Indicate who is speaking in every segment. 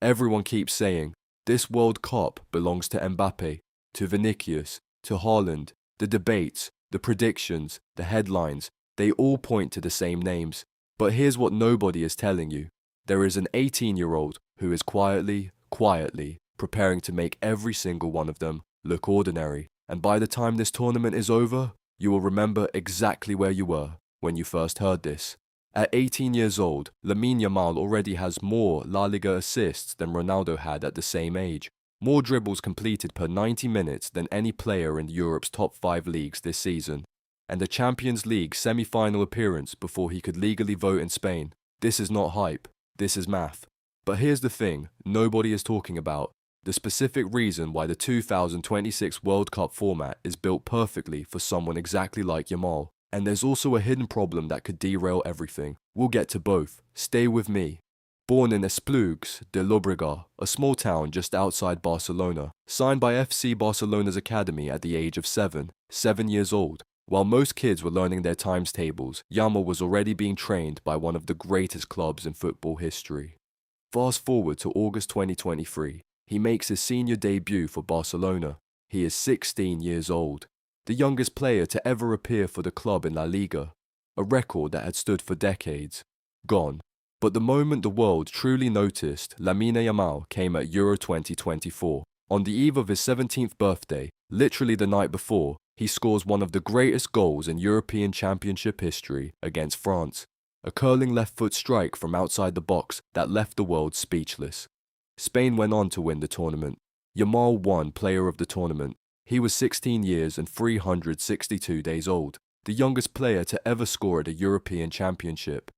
Speaker 1: Everyone keeps saying, this World Cup belongs to Mbappé, to Vinicius, to Haaland. The debates, the predictions, the headlines, they all point to the same names. But here's what nobody is telling you. There is an 18-year-old who is quietly preparing to make every single one of them look ordinary. And by the time this tournament is over, you will remember exactly where you were when you first heard this. At 18 years old, Lamine Yamal already has more La Liga assists than Ronaldo had at the same age, more dribbles completed per 90 minutes than any player in Europe's top 5 leagues this season, and a Champions League semi-final appearance before he could legally vote in Spain. This is not hype, this is math. But here's the thing nobody is talking about. The specific reason why the 2026 World Cup format is built perfectly for someone exactly like Yamal. And there's also a hidden problem that could derail everything. We'll get to both. Stay with me. Born in Esplugues de Llobregat, a small town just outside Barcelona, signed by FC Barcelona's academy at the age of 7 years old. While most kids were learning their times tables, Yamal was already being trained by one of the greatest clubs in football history. Fast forward to August 2023. He makes his senior debut for Barcelona. He is 16 years old. The youngest player to ever appear for the club in La Liga, a record that had stood for decades. Gone. But the moment the world truly noticed Lamine Yamal came at Euro 2024. On the eve of his 17th birthday, literally the night before, he scores one of the greatest goals in European Championship history against France. A curling left-foot strike from outside the box that left the world speechless. Spain went on to win the tournament. Yamal won Player of the Tournament. He was 16 years and 362 days old, the youngest player to ever score at a European Championship.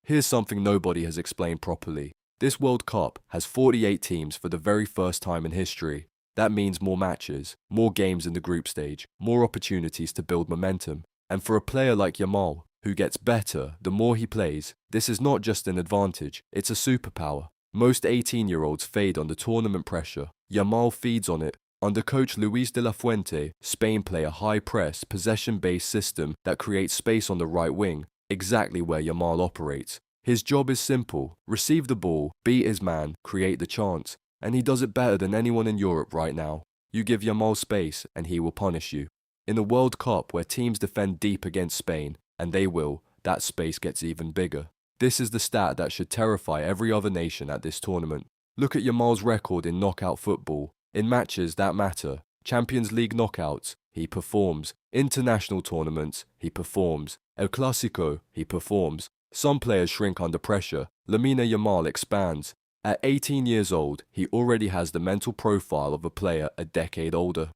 Speaker 1: Here's something nobody has explained properly. This World Cup has 48 teams for the very first time in history. That means more matches, more games in the group stage, more opportunities to build momentum. And for a player like Yamal, who gets better the more he plays, this is not just an advantage, it's a superpower. Most 18-year-olds fade under tournament pressure. Yamal feeds on it. Under coach Luis de la Fuente, Spain play a high-press, possession-based system that creates space on the right wing, exactly where Yamal operates. His job is simple: receive the ball, beat his man, create the chance. And he does it better than anyone in Europe right now. You give Yamal space and he will punish you. In a World Cup where teams defend deep against Spain, and they will, that space gets even bigger. This is the stat that should terrify every other nation at this tournament. Look at Yamal's record in knockout football. In matches that matter, Champions League knockouts, he performs. International tournaments, he performs. El Clásico, he performs. Some players shrink under pressure. Lamine Yamal expands. At 18 years old, he already has the mental profile of a player a decade older.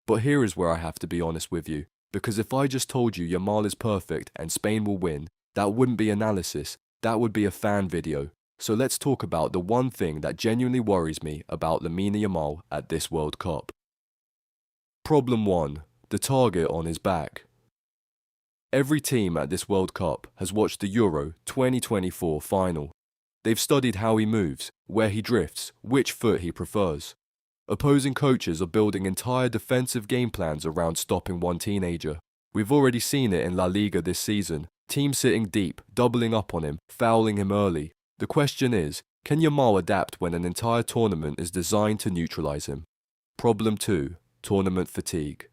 Speaker 1: But here is where I have to be honest with you, because if I just told you Yamal is perfect and Spain will win, that wouldn't be analysis, that would be a fan video. So let's talk about the one thing that genuinely worries me about Lamine Yamal at this World Cup. Problem 1. The target on his back. Every team at this World Cup has watched the Euro 2024 final. They've studied how he moves, where he drifts, which foot he prefers. Opposing coaches are building entire defensive game plans around stopping one teenager. We've already seen it in La Liga this season. Teams sitting deep, doubling up on him, fouling him early. The question is, can Yamal adapt when an entire tournament is designed to neutralize him? Problem 2. Tournament fatigue.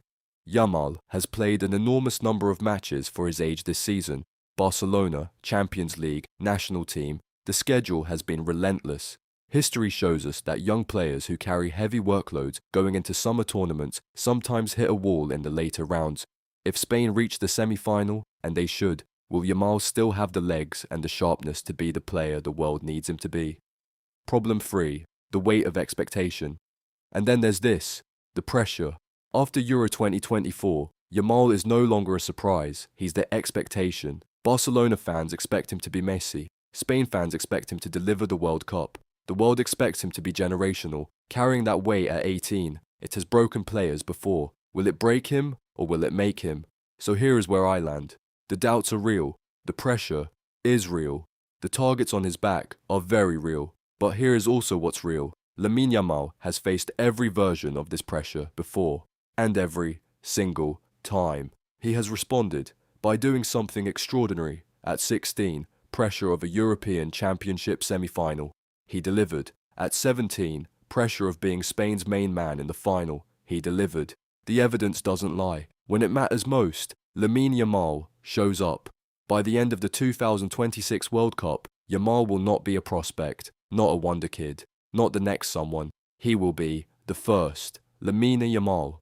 Speaker 1: Yamal has played an enormous number of matches for his age this season. Barcelona, Champions League, national team. The schedule has been relentless. History shows us that young players who carry heavy workloads going into summer tournaments sometimes hit a wall in the later rounds. If Spain reach the semi-final, and they should, will Yamal still have the legs and the sharpness to be the player the world needs him to be? Problem 3. The weight of expectation. And then there's this, the pressure. After Euro 2024, Yamal is no longer a surprise, he's the expectation. Barcelona fans expect him to be Messi. Spain fans expect him to deliver the World Cup. The world expects him to be generational, carrying that weight at 18. It has broken players before. Will it break him, or will it make him? So here is where I land. The doubts are real. The pressure is real. The targets on his back are very real. But here is also what's real. Lamine Yamal has faced every version of this pressure before, and every single time. He has responded by doing something extraordinary. At 16, pressure of a European Championship semi-final. He delivered. At 17, pressure of being Spain's main man in the final, he delivered. The evidence doesn't lie. When it matters most, Lamine Yamal shows up. By the end of the 2026 World Cup, Yamal will not be a prospect, not a wonder kid, not the next someone. He will be the first, Lamine Yamal.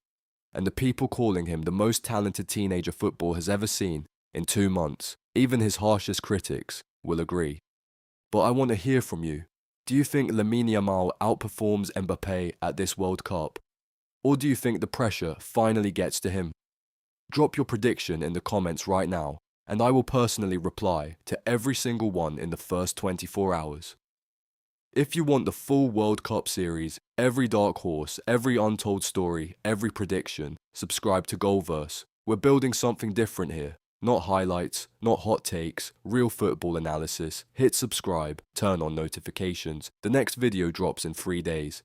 Speaker 1: And the people calling him the most talented teenager football has ever seen in 2 months, even his harshest critics will agree. But I want to hear from you. Do you think Lamine Yamal outperforms Mbappé at this World Cup? Or do you think the pressure finally gets to him? Drop your prediction in the comments right now, and I will personally reply to every single one in the first 24 hours. If you want the full World Cup series, every dark horse, every untold story, every prediction, subscribe to GoalVerse. We're building something different here. Not highlights, not hot takes, real football analysis. Hit subscribe, turn on notifications. The next video drops in 3 days.